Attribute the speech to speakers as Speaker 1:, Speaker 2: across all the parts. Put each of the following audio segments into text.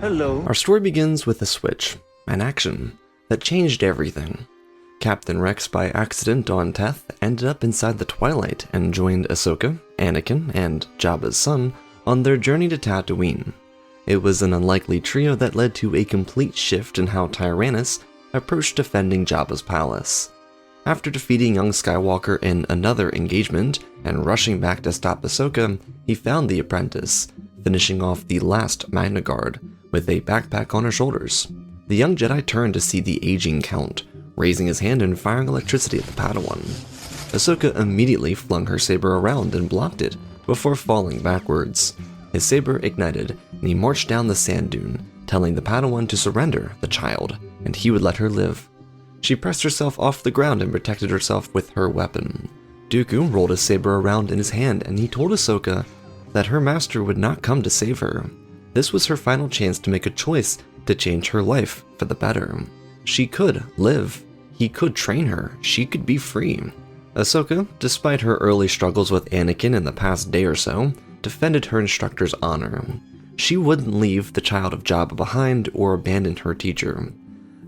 Speaker 1: Hello.
Speaker 2: Our story begins with a switch, an action, that changed everything. Captain Rex, by accident on Teth, ended up inside the Twilight and joined Ahsoka, Anakin, and Jabba's son on their journey to Tatooine. It was an unlikely trio that led to a complete shift in how Tyrannus approached defending Jabba's palace. After defeating young Skywalker in another engagement and rushing back to stop Ahsoka, he found the apprentice, finishing off the last Magna Guard with a backpack on her shoulders. The young Jedi turned to see the aging Count, raising his hand and firing electricity at the Padawan. Ahsoka immediately flung her saber around and blocked it before falling backwards. His saber ignited, and he marched down the sand dune, telling the Padawan to surrender the child, and he would let her live. She pressed herself off the ground and protected herself with her weapon. Dooku rolled his saber around in his hand, and he told Ahsoka that her master would not come to save her. This was her final chance to make a choice to change her life for the better. She could live. He could train her. She could be free. Ahsoka, despite her early struggles with Anakin in the past day or so, defended her instructor's honor. She wouldn't leave the child of Jabba behind or abandon her teacher.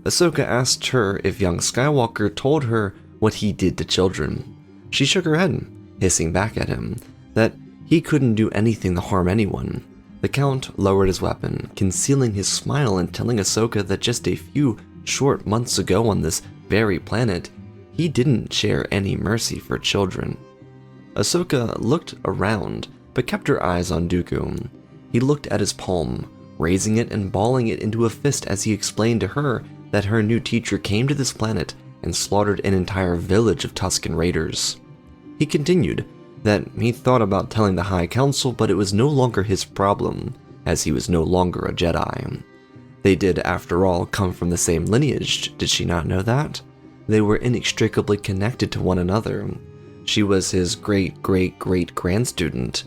Speaker 2: Ahsoka asked her if young Skywalker told her what he did to children. She shook her head, hissing back at him that he couldn't do anything to harm anyone. The Count lowered his weapon, concealing his smile and telling Ahsoka that just a few short months ago on this very planet, he didn't share any mercy for children. Ahsoka looked around, but kept her eyes on Dooku. He looked at his palm, raising it and balling it into a fist as he explained to her that her new teacher came to this planet and slaughtered an entire village of Tusken raiders. He continued that he thought about telling the High Council, but it was no longer his problem, as he was no longer a Jedi. They did, after all, come from the same lineage, did she not know that? They were inextricably connected to one another. She was his great-great-great-grandstudent.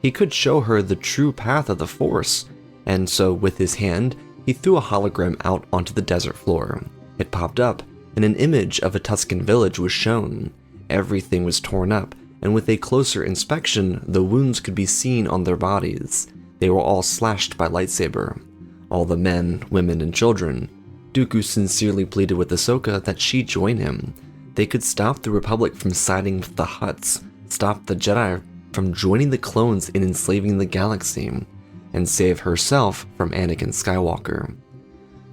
Speaker 2: He could show her the true path of the Force, and so with his hand, he threw a hologram out onto the desert floor. It popped up, and an image of a Tusken village was shown. Everything was torn up, and with a closer inspection, the wounds could be seen on their bodies. They were all slashed by lightsaber. All the men, women, and children. Dooku sincerely pleaded with Ahsoka that she join him. They could stop the Republic from siding with the Hutts, stop the Jedi from joining the clones in enslaving the galaxy, and save herself from Anakin Skywalker.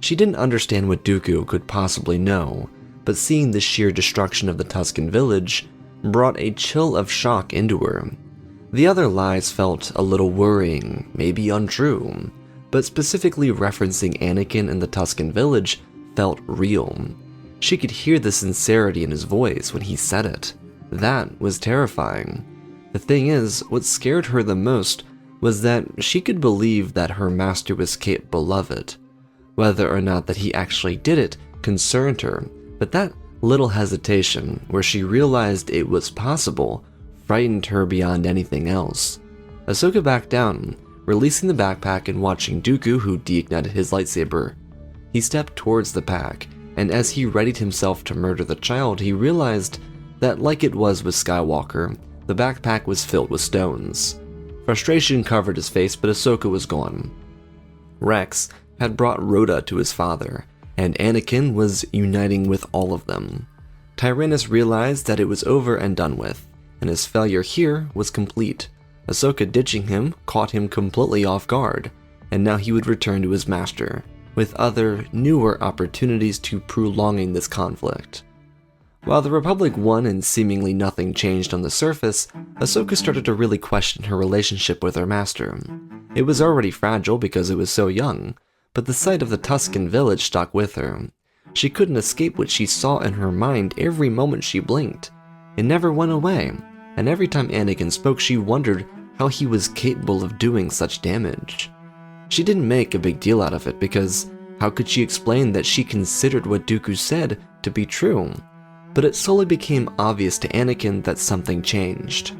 Speaker 2: She didn't understand what Dooku could possibly know, but seeing the sheer destruction of the Tusken village brought a chill of shock into her. The other lies felt a little worrying, maybe untrue, but specifically referencing Anakin and the Tusken village felt real. She could hear the sincerity in his voice when he said it. That was terrifying. The thing is, what scared her the most was that she could believe that her master was capable of it. Whether or not that he actually did it concerned her, but that little hesitation, where she realized it was possible, frightened her beyond anything else. Ahsoka backed down, releasing the backpack and watching Dooku, who deignited his lightsaber. He stepped towards the pack, and as he readied himself to murder the child, he realized that, like it was with Skywalker, the backpack was filled with stones. Frustration covered his face, but Ahsoka was gone. Rex had brought Rhoda to his father, and Anakin was uniting with all of them. Tyrannus realized that it was over and done with, and his failure here was complete. Ahsoka ditching him caught him completely off guard, and now he would return to his master, with other, newer opportunities to prolonging this conflict. While the Republic won and seemingly nothing changed on the surface, Ahsoka started to really question her relationship with her master. It was already fragile because it was so young, but the sight of the Tusken village stuck with her. She couldn't escape what she saw in her mind every moment she blinked. It never went away, and every time Anakin spoke, she wondered how he was capable of doing such damage. She didn't make a big deal out of it because how could she explain that she considered what Dooku said to be true? But it slowly became obvious to Anakin that something changed.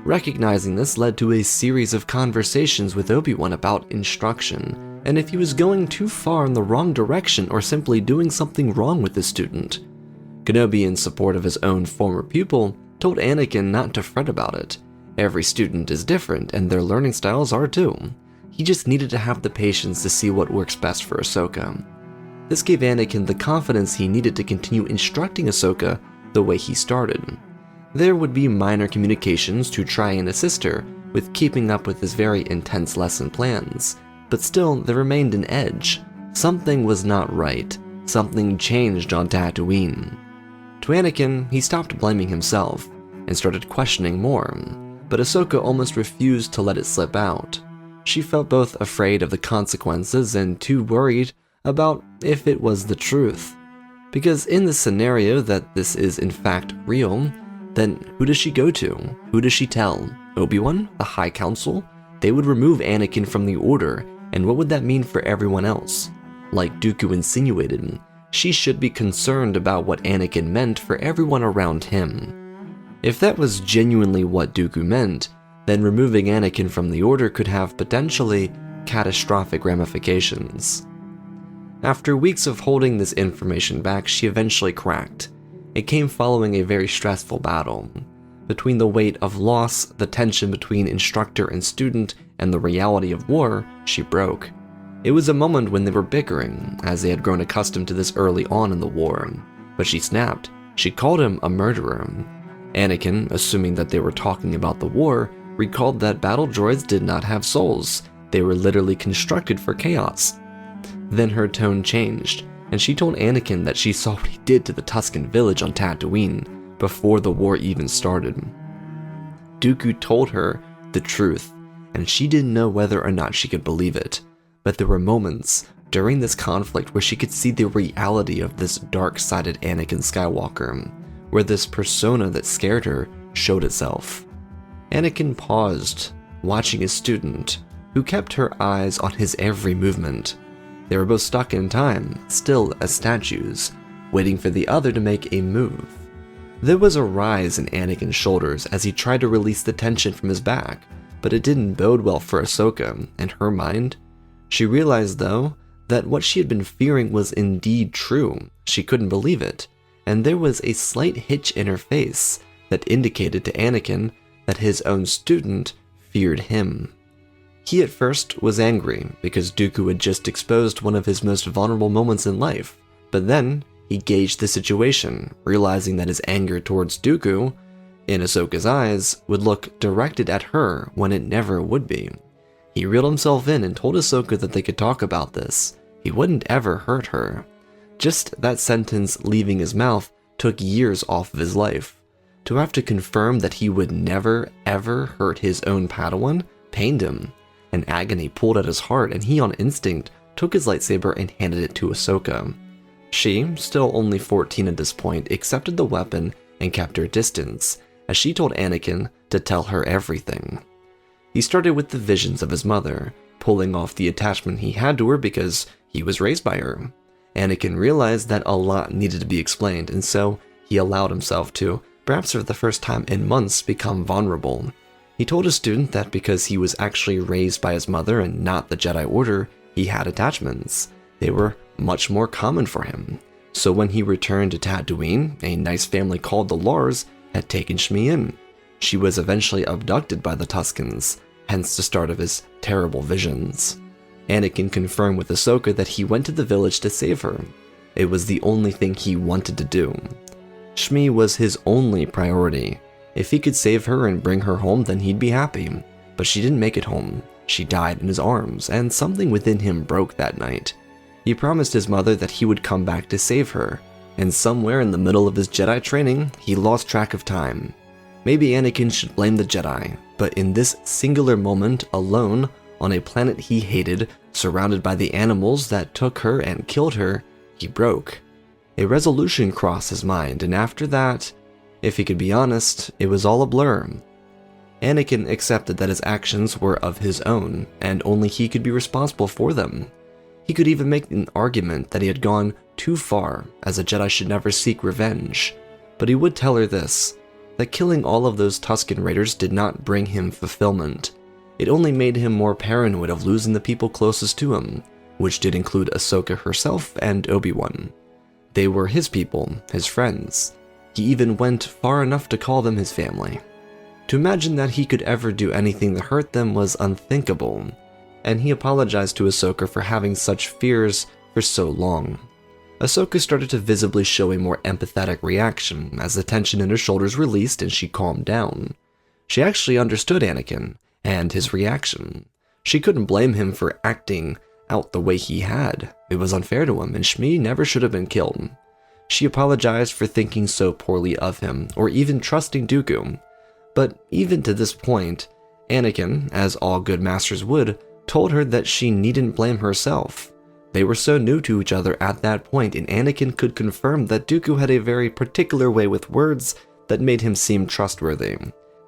Speaker 2: Recognizing this led to a series of conversations with Obi-Wan about instruction, and if he was going too far in the wrong direction or simply doing something wrong with his student. Kenobi, in support of his own former pupil, told Anakin not to fret about it. Every student is different, and their learning styles are too. He just needed to have the patience to see what works best for Ahsoka. This gave Anakin the confidence he needed to continue instructing Ahsoka the way he started. There would be minor communications to try and assist her with keeping up with his very intense lesson plans, but still there remained an edge. Something was not right. Something changed on Tatooine. To Anakin, he stopped blaming himself and started questioning more, but Ahsoka almost refused to let it slip out. She felt both afraid of the consequences and too worried about if it was the truth. Because in the scenario that this is in fact real, then who does she go to? Who does she tell? Obi-Wan? The High Council? They would remove Anakin from the Order, and what would that mean for everyone else? Like Dooku insinuated, she should be concerned about what Anakin meant for everyone around him. If that was genuinely what Dooku meant, then removing Anakin from the Order could have potentially catastrophic ramifications. After weeks of holding this information back, she eventually cracked. It came following a very stressful battle. Between the weight of loss, the tension between instructor and student, and the reality of war, she broke. It was a moment when they were bickering, as they had grown accustomed to this early on in the war. But she snapped. She called him a murderer. Anakin, assuming that they were talking about the war, recalled that battle droids did not have souls. They were literally constructed for chaos. Then her tone changed, and she told Anakin that she saw what he did to the Tusken village on Tatooine before the war even started. Dooku told her the truth, and she didn't know whether or not she could believe it. But there were moments during this conflict where she could see the reality of this dark-sided Anakin Skywalker, where this persona that scared her showed itself. Anakin paused, watching his student, who kept her eyes on his every movement. They were both stuck in time, still as statues, waiting for the other to make a move. There was a rise in Anakin's shoulders as he tried to release the tension from his back, but it didn't bode well for Ahsoka and her mind. She realized, though, that what she had been fearing was indeed true. She couldn't believe it, and there was a slight hitch in her face that indicated to Anakin that his own student feared him. He at first was angry because Dooku had just exposed one of his most vulnerable moments in life, but then he gauged the situation, realizing that his anger towards Dooku, in Ahsoka's eyes, would look directed at her when it never would be. He reeled himself in and told Ahsoka that they could talk about this. He wouldn't ever hurt her. Just that sentence leaving his mouth took years off of his life. To have to confirm that he would never, ever hurt his own Padawan pained him. An agony pulled at his heart, and he on instinct took his lightsaber and handed it to Ahsoka. She, still only 14 at this point, accepted the weapon and kept her distance, as she told Anakin to tell her everything. He started with the visions of his mother, pulling off the attachment he had to her because he was raised by her. Anakin realized that a lot needed to be explained, and so he allowed himself to, perhaps for the first time in months, become vulnerable. He told his student that because he was actually raised by his mother and not the Jedi Order, he had attachments. They were much more common for him. So when he returned to Tatooine, a nice family called the Lars had taken Shmi in. She was eventually abducted by the Tuskens, hence the start of his terrible visions. Anakin confirmed with Ahsoka that he went to the village to save her. It was the only thing he wanted to do. Shmi was his only priority. If he could save her and bring her home, then he'd be happy. But she didn't make it home. She died in his arms, and something within him broke that night. He promised his mother that he would come back to save her, and somewhere in the middle of his Jedi training, he lost track of time. Maybe Anakin should blame the Jedi, but in this singular moment, alone, on a planet he hated, surrounded by the animals that took her and killed her, he broke. A resolution crossed his mind, and after that, if he could be honest, it was all a blur. Anakin accepted that his actions were of his own, and only he could be responsible for them. He could even make an argument that he had gone too far, as a Jedi should never seek revenge. But he would tell her this, that killing all of those Tusken Raiders did not bring him fulfillment. It only made him more paranoid of losing the people closest to him, which did include Ahsoka herself and Obi-Wan. They were his people, his friends. He even went far enough to call them his family. To imagine that he could ever do anything to hurt them was unthinkable. and he apologized to Ahsoka for having such fears for so long. Ahsoka started to visibly show a more empathetic reaction as the tension in her shoulders released and she calmed down. She actually understood Anakin and his reaction. She couldn't blame him for acting out the way he had. It was unfair to him, and Shmi never should have been killed. She apologized for thinking so poorly of him, or even trusting Dooku. But even to this point, Anakin, as all good masters would, told her that she needn't blame herself. They were so new to each other at that point, and Anakin could confirm that Dooku had a very particular way with words that made him seem trustworthy.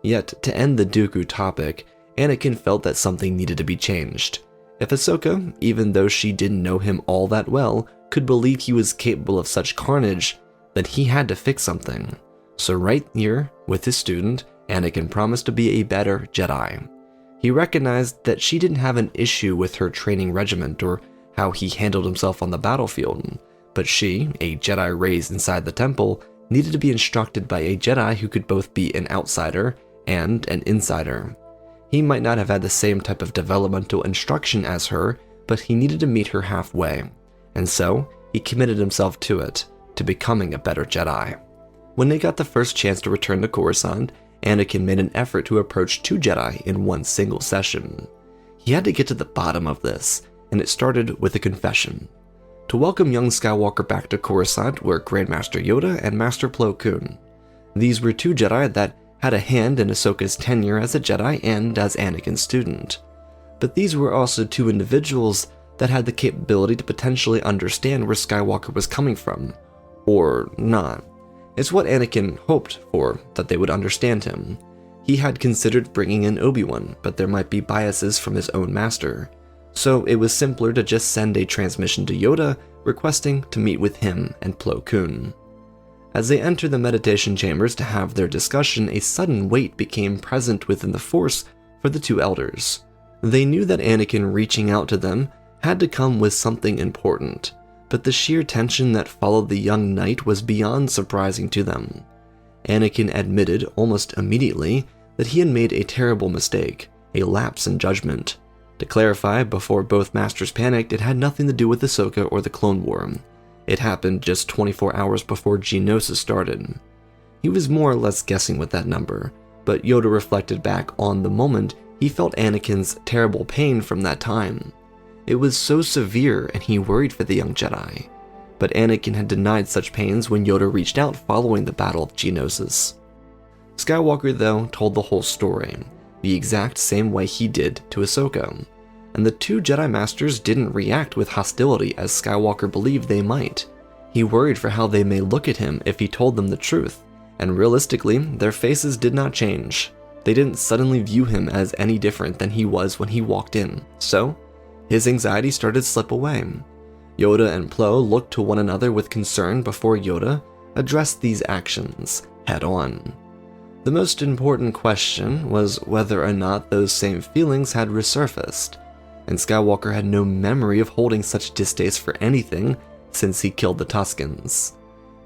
Speaker 2: Yet, to end the Dooku topic, Anakin felt that something needed to be changed. If Ahsoka, even though she didn't know him all that well, could believe he was capable of such carnage, then he had to fix something. So right here, with his student, Anakin promised to be a better Jedi. He recognized that she didn't have an issue with her training regiment or how he handled himself on the battlefield, but she, a Jedi raised inside the temple, needed to be instructed by a Jedi who could both be an outsider and an insider. He might not have had the same type of developmental instruction as her, but he needed to meet her halfway, and so he committed himself to it, to becoming a better Jedi. When they got the first chance to return to Coruscant, Anakin made an effort to approach 2 Jedi in one single session. He had to get to the bottom of this, and it started with a confession. To welcome young Skywalker back to Coruscant were Grandmaster Yoda and Master Plo Koon. These were 2 Jedi that had a hand in Ahsoka's tenure as a Jedi and as Anakin's student. But these were also 2 individuals that had the capability to potentially understand where Skywalker was coming from. Or not. It's what Anakin hoped for, that they would understand him. He had considered bringing in Obi-Wan, but there might be biases from his own master. So it was simpler to just send a transmission to Yoda requesting to meet with him and Plo Koon. As they entered the meditation chambers to have their discussion, a sudden weight became present within the Force for the 2 elders. They knew that Anakin reaching out to them had to come with something important, but the sheer tension that followed the young knight was beyond surprising to them. Anakin admitted almost immediately that he had made a terrible mistake, a lapse in judgment. To clarify, before both masters panicked, it had nothing to do with Ahsoka or the Clone War. It happened just 24 hours before Geonosis started. He was more or less guessing with that number, but Yoda reflected back on the moment he felt Anakin's terrible pain from that time. It was so severe and he worried for the young Jedi. But Anakin had denied such pains when Yoda reached out following the Battle of Geonosis. Skywalker, though, told the whole story, the exact same way he did to Ahsoka, and the 2 Jedi Masters didn't react with hostility as Skywalker believed they might. He worried for how they may look at him if he told them the truth, and realistically, their faces did not change. They didn't suddenly view him as any different than he was when he walked in, so his anxiety started to slip away. Yoda and Plo looked to one another with concern before Yoda addressed these actions head on. The most important question was whether or not those same feelings had resurfaced, and Skywalker had no memory of holding such distaste for anything since he killed the Tuskens.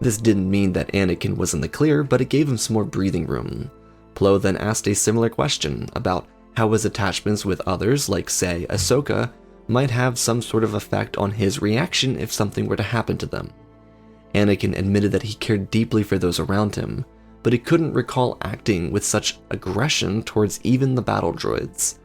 Speaker 2: This didn't mean that Anakin was in the clear, but it gave him some more breathing room. Plo then asked a similar question about how his attachments with others, like say Ahsoka, might have some sort of effect on his reaction if something were to happen to them. Anakin admitted that he cared deeply for those around him, but he couldn't recall acting with such aggression towards even the battle droids.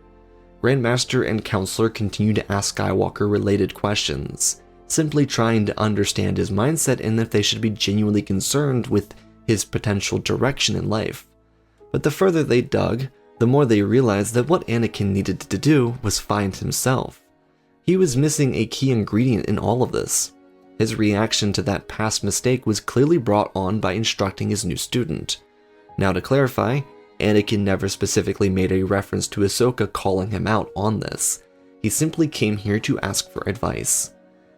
Speaker 2: Grandmaster and Counselor continued to ask Skywalker related questions, simply trying to understand his mindset and if they should be genuinely concerned with his potential direction in life. But the further they dug, the more they realized that what Anakin needed to do was find himself. He was missing a key ingredient in all of this. His reaction to that past mistake was clearly brought on by instructing his new student. Now to clarify, Anakin never specifically made a reference to Ahsoka calling him out on this. He simply came here to ask for advice.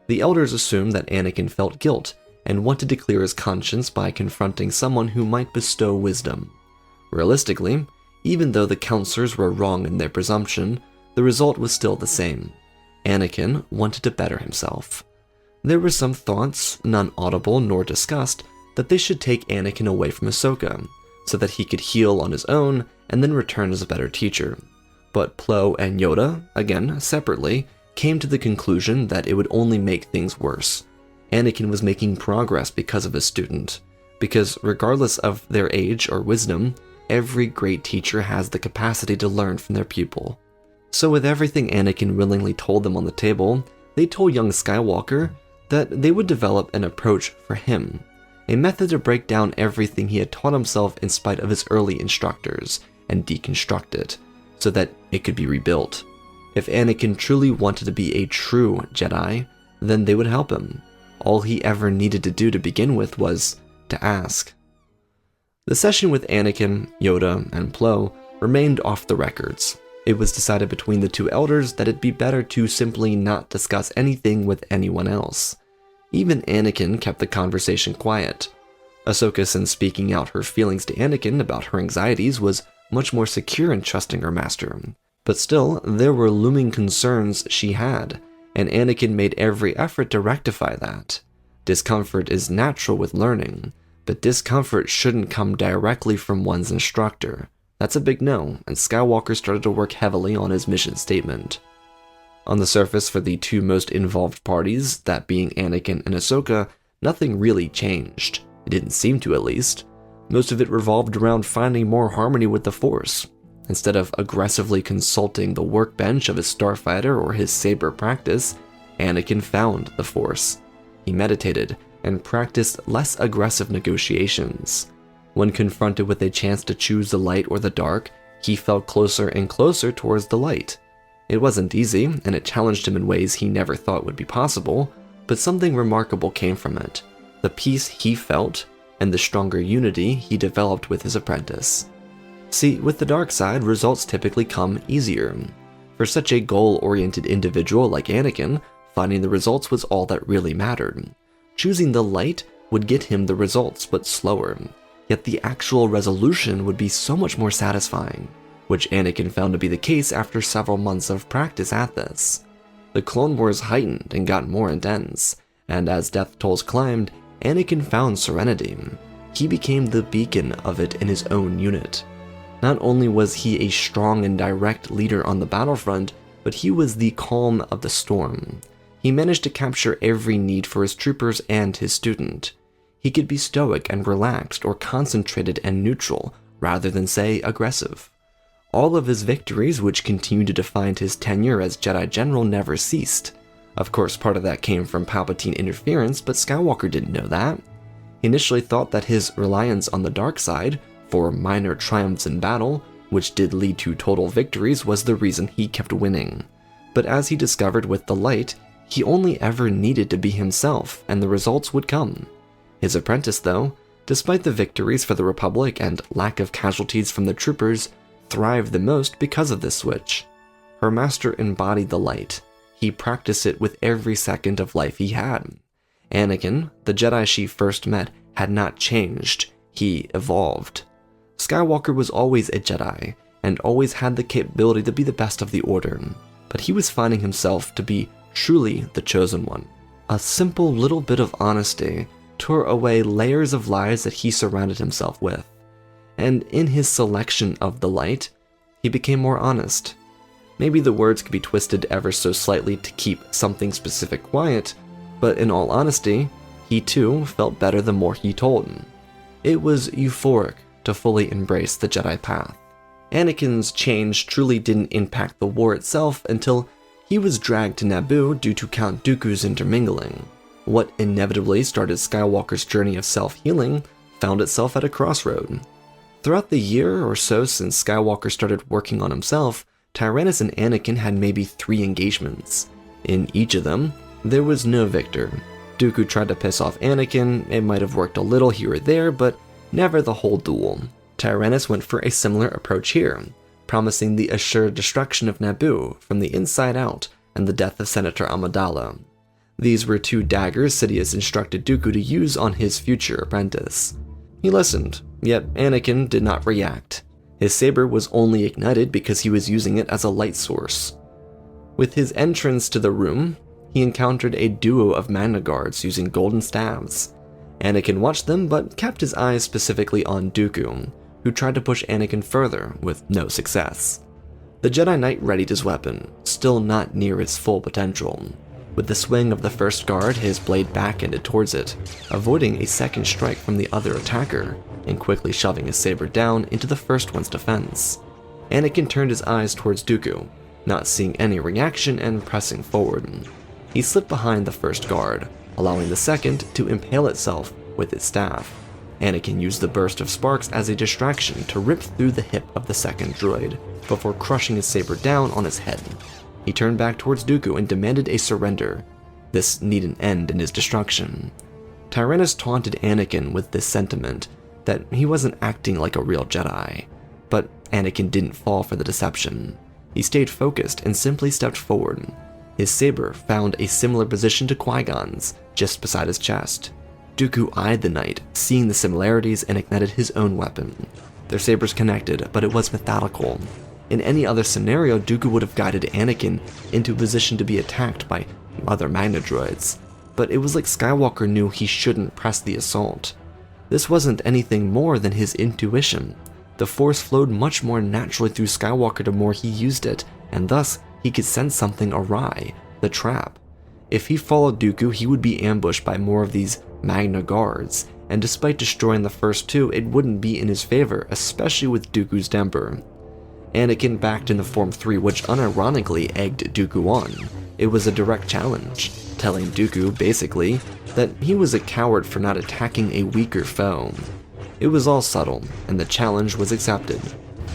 Speaker 2: The elders assumed that Anakin felt guilt and wanted to clear his conscience by confronting someone who might bestow wisdom. Realistically, even though the counselors were wrong in their presumption, the result was still the same. Anakin wanted to better himself. There were some thoughts, none audible nor discussed, that they should take Anakin away from Ahsoka, so that he could heal on his own and then return as a better teacher. But Plo and Yoda, again separately, came to the conclusion that it would only make things worse. Anakin was making progress because of his student, because regardless of their age or wisdom, every great teacher has the capacity to learn from their pupil. So with everything Anakin willingly told them on the table, they told young Skywalker that they would develop an approach for him, a method to break down everything he had taught himself in spite of his early instructors and deconstruct it, so that it could be rebuilt. If Anakin truly wanted to be a true Jedi, then they would help him. All he ever needed to do to begin with was to ask. The session with Anakin, Yoda, and Plo remained off the records. It was decided between the two elders that it'd be better to simply not discuss anything with anyone else. Even Anakin kept the conversation quiet. Ahsoka, since speaking out her feelings to Anakin about her anxieties, was much more secure in trusting her master. But still, there were looming concerns she had, and Anakin made every effort to rectify that. Discomfort is natural with learning, but discomfort shouldn't come directly from one's instructor. That's a big no, and Skywalker started to work heavily on his mission statement. On the surface, for the two most involved parties, that being Anakin and Ahsoka, nothing really changed. It didn't seem to, at least. Most of it revolved around finding more harmony with the Force. Instead of aggressively consulting the workbench of his starfighter or his saber practice, Anakin found the Force. He meditated and practiced less aggressive negotiations. When confronted with a chance to choose the light or the dark, he felt closer and closer towards the light. It wasn't easy, and it challenged him in ways he never thought would be possible, but something remarkable came from it: the peace he felt and the stronger unity he developed with his apprentice. See, with the dark side, results typically come easier. For such a goal-oriented individual like Anakin, finding the results was all that really mattered. Choosing the light would get him the results, but slower. Yet the actual resolution would be so much more satisfying, which Anakin found to be the case after several months of practice at this. The Clone Wars heightened and got more intense, and as death tolls climbed, Anakin found serenity. He became the beacon of it in his own unit. Not only was he a strong and direct leader on the battlefront, but he was the calm of the storm. He managed to capture every need for his troopers and his student. He could be stoic and relaxed, or concentrated and neutral, rather than, say, aggressive. All of his victories, which continued to define his tenure as Jedi General, never ceased. Of course, part of that came from Palpatine interference, but Skywalker didn't know that. He initially thought that his reliance on the dark side, for minor triumphs in battle, which did lead to total victories, was the reason he kept winning. But as he discovered with the light, he only ever needed to be himself, and the results would come. His apprentice, though, despite the victories for the Republic and lack of casualties from the troopers, thrived the most because of this switch. Her master embodied the light. He practiced it with every second of life he had. Anakin, the Jedi she first met, had not changed. He evolved. Skywalker was always a Jedi, and always had the capability to be the best of the Order, but he was finding himself to be truly the chosen one. A simple little bit of honesty tore away layers of lies that he surrounded himself with, and in his selection of the light, he became more honest. Maybe the words could be twisted ever so slightly to keep something specific quiet, but in all honesty, he too felt better the more he told him. It was euphoric to fully embrace the Jedi path. Anakin's change truly didn't impact the war itself until he was dragged to Naboo due to Count Dooku's intermingling. What inevitably started Skywalker's journey of self-healing found itself at a crossroad. Throughout the year or so since Skywalker started working on himself, Tyrannus and Anakin had maybe 3 engagements. In each of them, there was no victor. Dooku tried to piss off Anakin, it might have worked a little here or there, but never the whole duel. Tyrannus went for a similar approach here, promising the assured destruction of Naboo from the inside out and the death of Senator Amidala. These were 2 daggers Sidious instructed Dooku to use on his future apprentice. He listened, yet Anakin did not react. His saber was only ignited because he was using it as a light source. With his entrance to the room, he encountered a duo of Magna Guards using golden staves. Anakin watched them, but kept his eyes specifically on Dooku, who tried to push Anakin further with no success. The Jedi Knight readied his weapon, still not near its full potential. With the swing of the first guard, his blade backended towards it, avoiding a second strike from the other attacker, and quickly shoving his saber down into the first one's defense. Anakin turned his eyes towards Dooku, not seeing any reaction and pressing forward. He slipped behind the first guard, allowing the second to impale itself with its staff. Anakin used the burst of sparks as a distraction to rip through the hip of the second droid, before crushing his saber down on his head. He turned back towards Dooku and demanded a surrender. This needn't end in his destruction. Tyrannus taunted Anakin with this sentiment, that he wasn't acting like a real Jedi. But Anakin didn't fall for the deception. He stayed focused and simply stepped forward. His saber found a similar position to Qui-Gon's, just beside his chest. Dooku eyed the knight, seeing the similarities, and ignited his own weapon. Their sabers connected, but it was methodical. In any other scenario, Dooku would have guided Anakin into a position to be attacked by other Magna droids, but it was like Skywalker knew he shouldn't press the assault. This wasn't anything more than his intuition. The Force flowed much more naturally through Skywalker the more he used it, and thus he could sense something awry, the trap. If he followed Dooku, he would be ambushed by more of these Magna guards, and despite destroying the first two, it wouldn't be in his favor, especially with Dooku's temper. Anakin backed in the Form 3, which unironically egged Dooku on. It was a direct challenge, telling Dooku, basically, that he was a coward for not attacking a weaker foe. It was all subtle, and the challenge was accepted.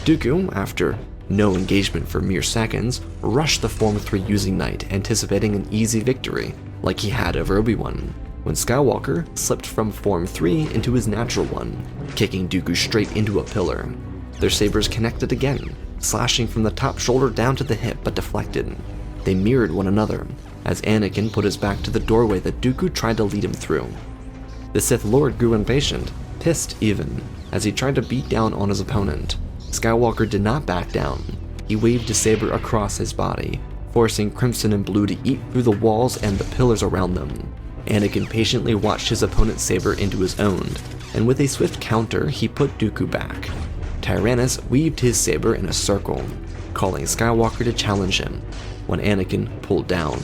Speaker 2: Dooku, after no engagement for mere seconds, rushed the Form 3 using Knight, anticipating an easy victory, like he had over Obi-Wan, when Skywalker slipped from Form 3 into his natural one, kicking Dooku straight into a pillar. Their sabers connected again, slashing from the top shoulder down to the hip but deflected. They mirrored one another, as Anakin put his back to the doorway that Dooku tried to lead him through. The Sith Lord grew impatient, pissed even, as he tried to beat down on his opponent. Skywalker did not back down. He waved his saber across his body, forcing Crimson and Blue to eat through the walls and the pillars around them. Anakin patiently watched his opponent's saber into his own, and with a swift counter, he put Dooku back. Tyrannus weaved his saber in a circle, calling Skywalker to challenge him, when Anakin pulled down.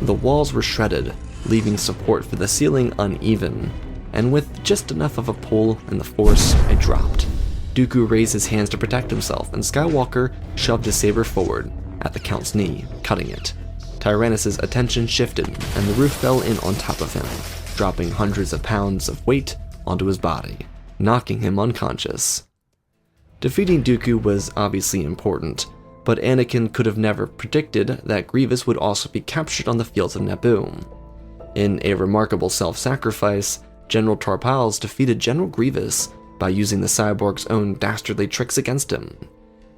Speaker 2: The walls were shredded, leaving support for the ceiling uneven, and with just enough of a pull and the force, it dropped. Dooku raised his hands to protect himself, and Skywalker shoved his saber forward, at the Count's knee, cutting it. Tyrannus' attention shifted, and the roof fell in on top of him, dropping hundreds of pounds of weight onto his body, knocking him unconscious. Defeating Dooku was obviously important, but Anakin could have never predicted that Grievous would also be captured on the fields of Naboo. In a remarkable self-sacrifice, General Tarpals defeated General Grievous by using the cyborg's own dastardly tricks against him.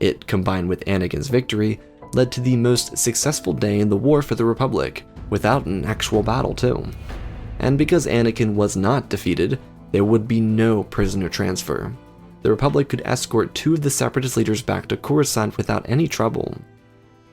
Speaker 2: It, combined with Anakin's victory, led to the most successful day in the war for the Republic, without an actual battle too. And because Anakin was not defeated, there would be no prisoner transfer. The Republic could escort two of the Separatist leaders back to Coruscant without any trouble.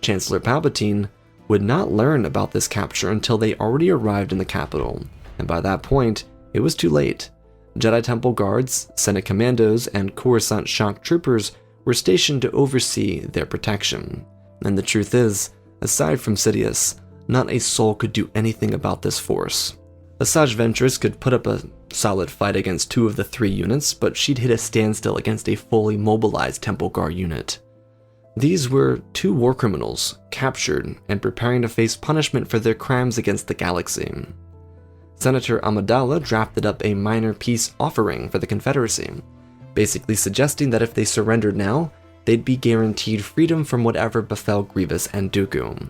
Speaker 2: Chancellor Palpatine would not learn about this capture until they already arrived in the capital, and by that point, it was too late. Jedi Temple guards, Senate commandos, and Coruscant shock troopers were stationed to oversee their protection. And the truth is, aside from Sidious, not a soul could do anything about this force. Asajj Ventress could put up a solid fight against two of the three units, but she'd hit a standstill against a fully mobilized Temple Guard unit. These were two war criminals, captured and preparing to face punishment for their crimes against the galaxy. Senator Amidala drafted up a minor peace offering for the Confederacy, basically suggesting that if they surrendered now, they'd be guaranteed freedom from whatever befell Grievous and Dooku.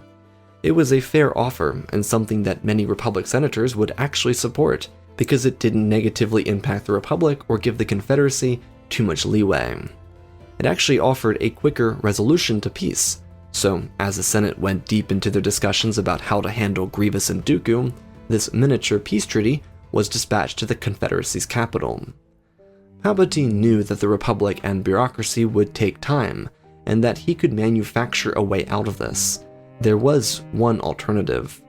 Speaker 2: It was a fair offer, and something that many Republic senators would actually support, because it didn't negatively impact the Republic or give the Confederacy too much leeway. It actually offered a quicker resolution to peace, so as the Senate went deep into their discussions about how to handle Grievous and Dooku, this miniature peace treaty was dispatched to the Confederacy's capital. Palpatine knew that the Republic and bureaucracy would take time, and that he could manufacture a way out of this. There was one alternative.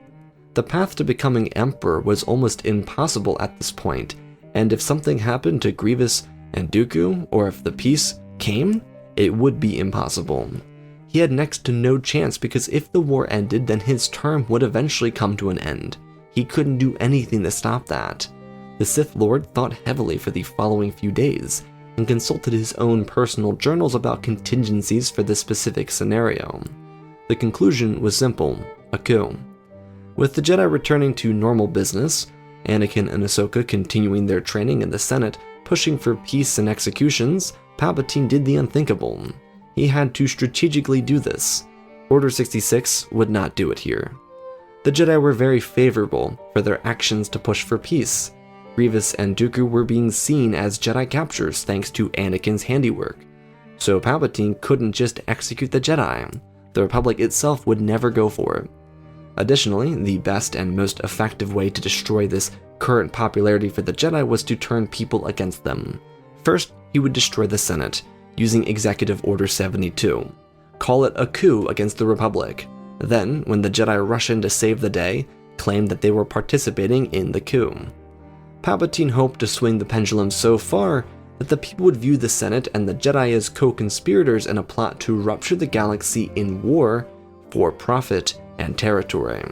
Speaker 2: The path to becoming Emperor was almost impossible at this point, and if something happened to Grievous and Dooku, or if the peace came, it would be impossible. He had next to no chance because if the war ended, then his term would eventually come to an end. He couldn't do anything to stop that. The Sith Lord thought heavily for the following few days and consulted his own personal journals about contingencies for this specific scenario. The conclusion was simple: a coup. With the Jedi returning to normal business, Anakin and Ahsoka continuing their training in the Senate, pushing for peace and executions, Palpatine did the unthinkable. He had to strategically do this. Order 66 would not do it here. The Jedi were very favorable for their actions to push for peace. Grievous and Dooku were being seen as Jedi captures thanks to Anakin's handiwork. So Palpatine couldn't just execute the Jedi. The Republic itself would never go for it. Additionally, the best and most effective way to destroy this current popularity for the Jedi was to turn people against them. First, he would destroy the Senate, using Executive Order 72. Call it a coup against the Republic. Then, when the Jedi rush in to save the day, claim that they were participating in the coup. Palpatine hoped to swing the pendulum so far that the people would view the Senate and the Jedi as co-conspirators in a plot to rupture the galaxy in war for profit and territory.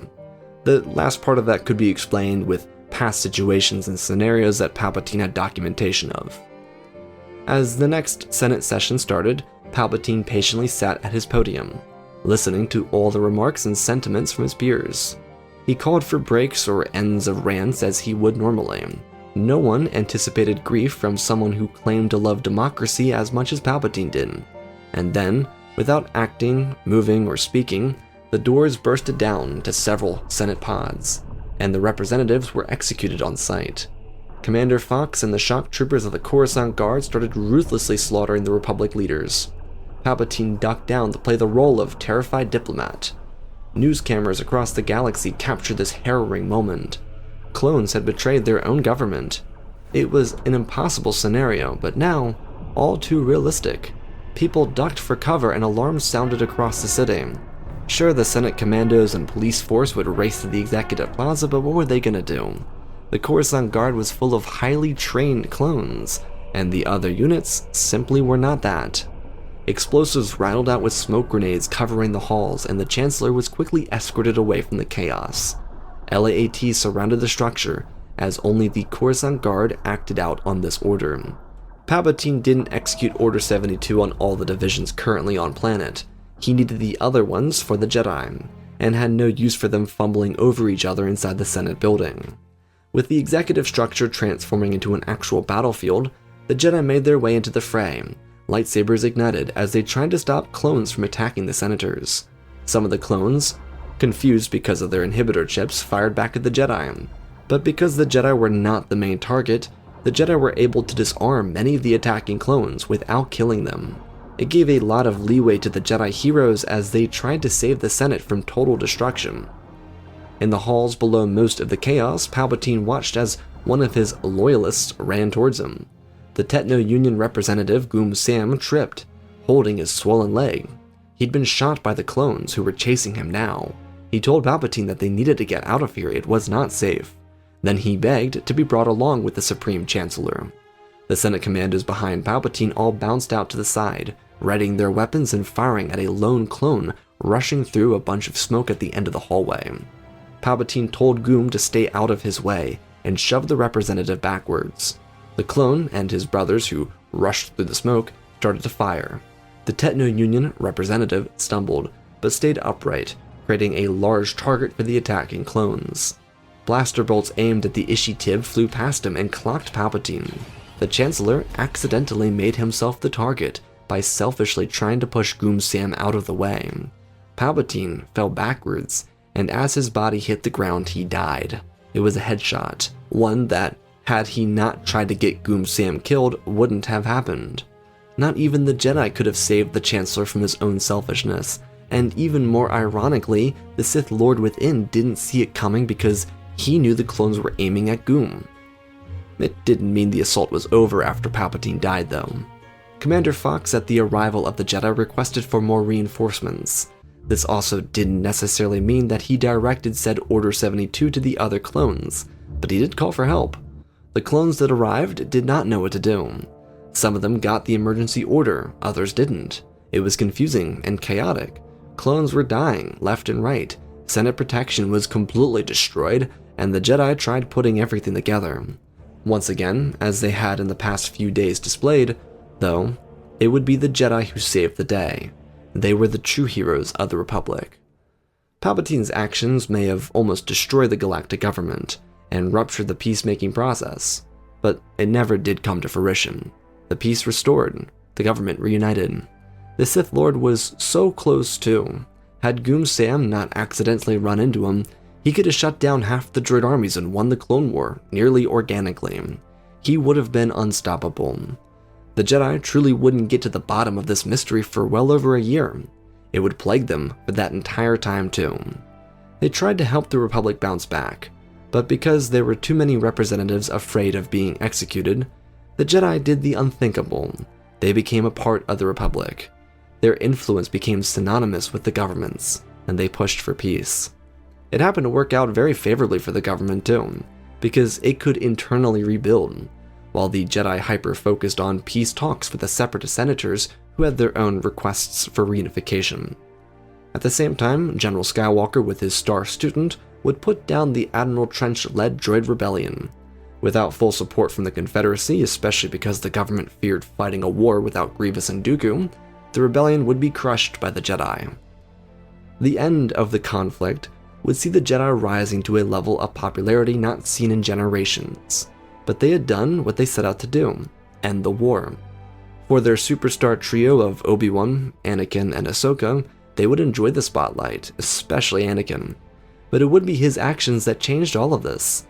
Speaker 2: The last part of that could be explained with past situations and scenarios that Palpatine had documentation of. As the next Senate session started, Palpatine patiently sat at his podium, listening to all the remarks and sentiments from his peers. He called for breaks or ends of rants as he would normally. No one anticipated grief from someone who claimed to love democracy as much as Palpatine did. And then, without acting, moving, or speaking, the doors bursted down to several Senate pods, and the representatives were executed on sight. Commander Fox and the shock troopers of the Coruscant Guard started ruthlessly slaughtering the Republic leaders. Palpatine ducked down to play the role of terrified diplomat. News cameras across the galaxy captured this harrowing moment. Clones had betrayed their own government. It was an impossible scenario, but now, all too realistic. People ducked for cover and alarms sounded across the city. Sure, the Senate commandos and police force would race to the Executive Plaza, but what were they gonna do? The Coruscant Guard was full of highly trained clones, and the other units simply were not that. Explosives rattled out with smoke grenades covering the halls, and the Chancellor was quickly escorted away from the chaos. LAAT surrounded the structure, as only the Coruscant Guard acted out on this order. Palpatine didn't execute Order 72 on all the divisions currently on planet. He needed the other ones for the Jedi, and had no use for them fumbling over each other inside the Senate building. With the executive structure transforming into an actual battlefield, the Jedi made their way into the fray. Lightsabers ignited as they tried to stop clones from attacking the senators. Some of the clones, confused because of their inhibitor chips, fired back at the Jedi. But because the Jedi were not the main target, the Jedi were able to disarm many of the attacking clones without killing them. It gave a lot of leeway to the Jedi heroes as they tried to save the Senate from total destruction. In the halls below most of the chaos, Palpatine watched as one of his loyalists ran towards him. The Techno-Union representative Goom Sam tripped, holding his swollen leg. He'd been shot by the clones who were chasing him now. He told Palpatine that they needed to get out of here, it was not safe. Then he begged to be brought along with the Supreme Chancellor. The Senate commandos behind Palpatine all bounced out to the side, readying their weapons and firing at a lone clone rushing through a bunch of smoke at the end of the hallway. Palpatine told Goom to stay out of his way and shoved the representative backwards. The clone and his brothers who rushed through the smoke started to fire. The Techno-Union representative stumbled, but stayed upright, creating a large target for the attacking clones. Blaster bolts aimed at the Ishitib flew past him and clocked Palpatine. The Chancellor accidentally made himself the target by selfishly trying to push Goom Sam out of the way. Palpatine fell backwards, and as his body hit the ground, he died. It was a headshot, one that, had he not tried to get Goom Sam killed, wouldn't have happened. Not even the Jedi could have saved the Chancellor from his own selfishness, and even more ironically, the Sith Lord within didn't see it coming because he knew the clones were aiming at Goom. It didn't mean the assault was over after Palpatine died, though. Commander Fox at the arrival of the Jedi requested for more reinforcements. This also didn't necessarily mean that he directed said Order 72 to the other clones, but he did call for help. The clones that arrived did not know what to do. Some of them got the emergency order, others didn't. It was confusing and chaotic. Clones were dying left and right, Senate protection was completely destroyed, and the Jedi tried putting everything together. Once again, as they had in the past few days displayed, though, it would be the Jedi who saved the day. They were the true heroes of the Republic. Palpatine's actions may have almost destroyed the galactic government and ruptured the peacemaking process, but it never did come to fruition. The peace restored, the government reunited. The Sith Lord was so close too. Had Goom Sam not accidentally run into him, he could have shut down half the droid armies and won the Clone War nearly organically. He would have been unstoppable. The Jedi truly wouldn't get to the bottom of this mystery for well over a year. It would plague them for that entire time too. They tried to help the Republic bounce back, but because there were too many representatives afraid of being executed, the Jedi did the unthinkable. They became a part of the Republic. Their influence became synonymous with the government's, and they pushed for peace. It happened to work out very favorably for the government too, because it could internally rebuild, while the Jedi hyper-focused on peace talks with the separatist senators who had their own requests for reunification. At the same time, General Skywalker with his star student would put down the Admiral Trench-led droid rebellion. Without full support from the Confederacy, especially because the government feared fighting a war without Grievous and Dooku, the rebellion would be crushed by the Jedi. The end of the conflict would see the Jedi rising to a level of popularity not seen in generations, but they had done what they set out to do, end the war. For their superstar trio of Obi-Wan, Anakin, and Ahsoka, they would enjoy the spotlight, especially Anakin. But it would be his actions that changed all of this.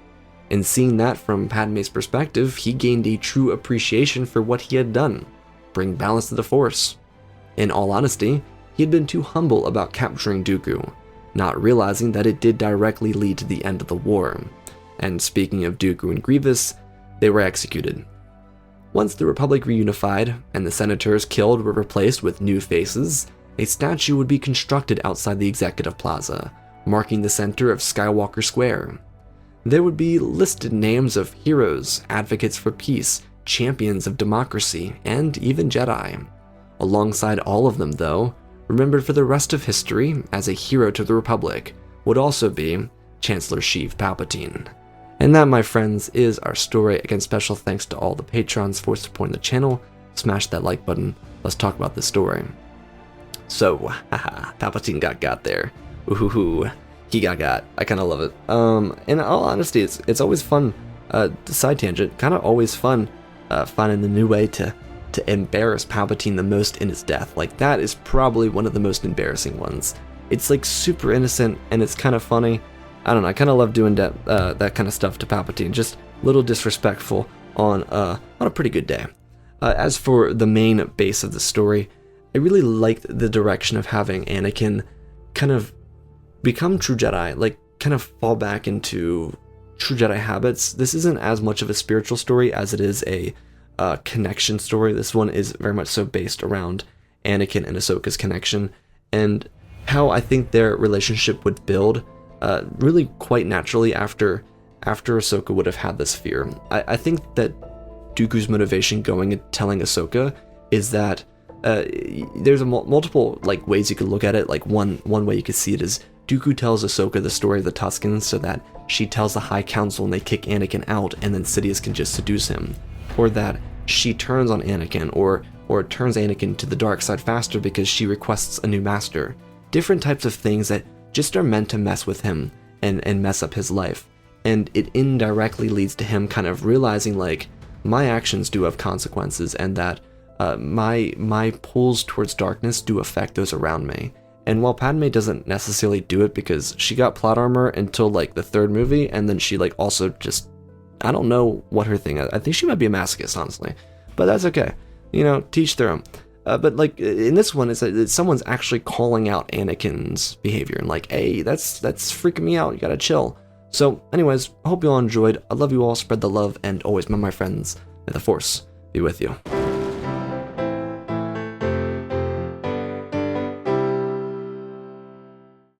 Speaker 2: In seeing that from Padme's perspective, he gained a true appreciation for what he had done, bring balance to the Force. In all honesty, he had been too humble about capturing Dooku, not realizing that it did directly lead to the end of the war. And speaking of Dooku and Grievous, they were executed. Once the Republic reunified and the senators killed were replaced with new faces, a statue would be constructed outside the Executive Plaza, marking the center of Skywalker Square. There would be listed names of heroes, advocates for peace, champions of democracy, and even Jedi. Alongside all of them, though, remembered for the rest of history as a hero to the Republic, would also be Chancellor Sheev Palpatine. And that, my friends, is our story. Again, special thanks to all the patrons for supporting the channel. Smash that like button. Let's talk about this story. So, haha, Palpatine got there. Ooh, he got. I kind of love it. In all honesty, it's always fun. Side tangent, kind of always fun finding the new way to embarrass Palpatine the most in his death. Like, that is probably one of the most embarrassing ones. It's like super innocent and it's kind of funny. I don't know, I kind of love doing that kind of stuff to Palpatine, just a little disrespectful on a pretty good day. As for the main base of the story, I really liked the direction of having Anakin kind of become true Jedi, like kind of fall back into true Jedi habits. This isn't as much of a spiritual story as it is a connection story. This one is very much so based around Anakin and Ahsoka's connection, and how I think their relationship would build really quite naturally after Ahsoka would have had this fear. I think that Dooku's motivation going and telling Ahsoka is that there's multiple like ways you could look at it. Like one way you could see it is Dooku tells Ahsoka the story of the Tuskens so that she tells the High Council and they kick Anakin out, and then Sidious can just seduce him, or that she turns on Anakin or turns Anakin to the dark side faster because she requests a new master. Different types of things that just are meant to mess with him and mess up his life. And it indirectly leads to him kind of realizing, like, my actions do have consequences, and that my pulls towards darkness do affect those around me. And while Padme doesn't necessarily do it because she got plot armor until like the third movie, and then she like also just, I don't know what her thing is. I think she might be a masochist, honestly, but that's okay. You know, teach their own. But like in this one, it's someone's actually calling out Anakin's behavior and like, hey, that's freaking me out. You gotta chill. So anyways, I hope you all enjoyed. I love you all. Spread the love, and always remember, my friends, may the Force be with you.